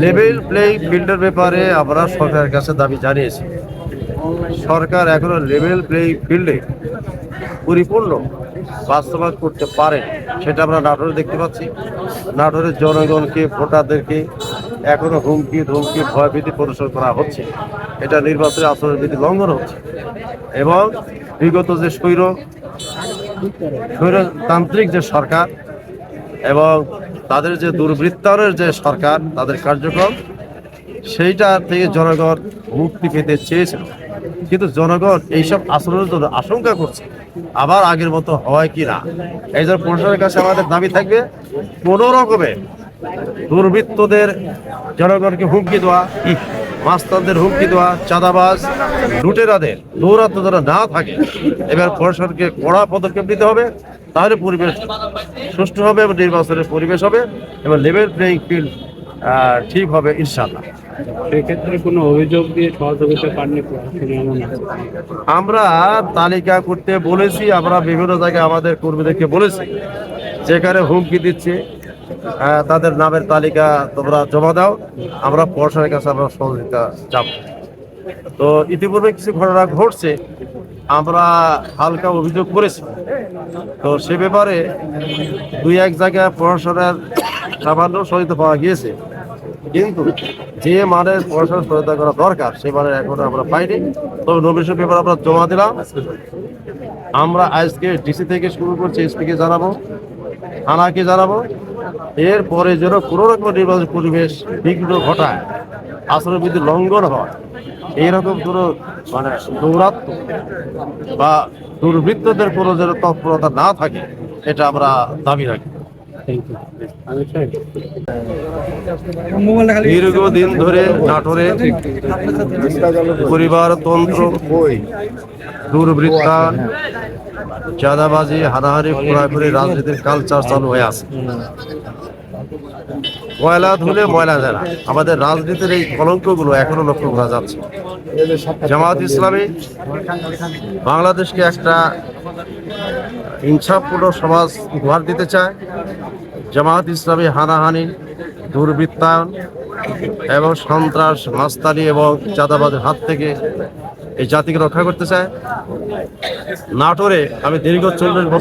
Level playing ফিল্ডের ব্যাপারে আমরা সরকারের কাছে দাবি জানিয়েছি। সরকার এখনো লেভেল প্লেইং ফিল্ডে পরিপূর্ণ বাস্তবায়ন করতে পারে, সেটা আমরা নাটোরে দেখতে পাচ্ছি। নাটোরের জনগণকে, ভোটারদেরকে এখনো হুমকি ধুমকি ভয়ভীতি প্রদর্শন করা হচ্ছে। এটা নির্বাচনী আচরণবিধি লঙ্ঘন হচ্ছে এবং বিগত যে স্বৈরতান্ত্রিক যে সরকার এবং তাদের যে দুর্বৃত্তায়নের যে সরকার, তাদের কার্যক্রম, সেইটা থেকে জনগণ মুক্তি পেতে চেয়েছিল। কিন্তু জনগণ এইসব আচরণের জন্য আশঙ্কা করছে আবার আগের মতো হয় কি না। এই জন্য প্রশাসনের কাছে আমাদের দাবি থাকবে, কোনো রকমের দুর্বৃত্তদের জনগণকে হুমকি দেওয়া, মাস্তানদের হুমকি দেওয়া, চাঁদাবাজ লুটেরাদের দৌরাত্ম যেন না থাকে। এবার প্রশাসনকে কড়া পদক্ষেপ নিতে হবে, তাহলে পরিবেশ সুষ্ঠু হবে এবং নির্বাচনের পরিবেশ হবে এবং লেভেল প্লেইং ফিল্ড ঠিক হবে ইনশাল্লাহ। সেক্ষেত্রে কোনো অভিযোগ দিয়ে সহযোগিতা পাননি? আমরা তালিকা করতে বলেছি, আমরা বিভিন্ন জায়গায় আমাদের কর্মীদেরকে বলেছি, যেখানে হুমকি দিচ্ছে তাদের নামের তালিকা তোমরা জমা দাও, আমরা প্রশাসনের কাছে আমরা সহযোগিতা যাব। তো ইতিপূর্বে কিছু ঘটনা ঘটছে, আমরা হালকা অভিযোগ করেছি। তো সে ব্যাপারে দুই এক জায়গায় প্রশাসনের সামান্য সহযোগিতা পাওয়া গিয়েছে, কিন্তু যে মানের প্রশাসন সহায়তা করা দরকার সে মানের এখনো আমরা পাইনি। তবে নমিনেশন পেপার আমরা জমা দিলাম। আমরা আজকে ডিসি থেকে শুরু করছি, এসপিকে জানাবো, থানাকে জানাবো। এরপরে যেন কোনো রকম নির্বাচন পরিবেশ বিঘ্ন ঘটায়, আচরণবিধি লঙ্ঘন হয়, এইরকম কোনো দৌরাত্ম বা দুর্বৃত্তদের কোনো যেন তৎপরতা না থাকে, এটা আমরা দাবি রাখি। দীর্ঘদিন ধরে নাটোরে পরিবারতন্ত্র, দুর্বৃত্তায়ন, চাঁদাবাজি, হানাহানি, খোরাখুরি রাজনীতির কালচার চালু হয়ে আছে। ময়লা ধুলে ময়লা যায় না, আমাদের রাজনীতির এই কলঙ্কগুলো এখনো লক্ষ্য করা যাচ্ছে। জামায়াত ইসলামী বাংলাদেশকে একটা ইনসাফপূর্ণ সমাজ উপহার দিতে চায়। জামায়াত ইসলামী হানাহানি, দুর্বৃত্তায়ন এবং সন্ত্রাস, মাস্তানি এবং চাঁদাবাজের হাত থেকে এই জাতিকে রক্ষা করতে চায়। নাটোরে আমি দীর্ঘ 40 বছর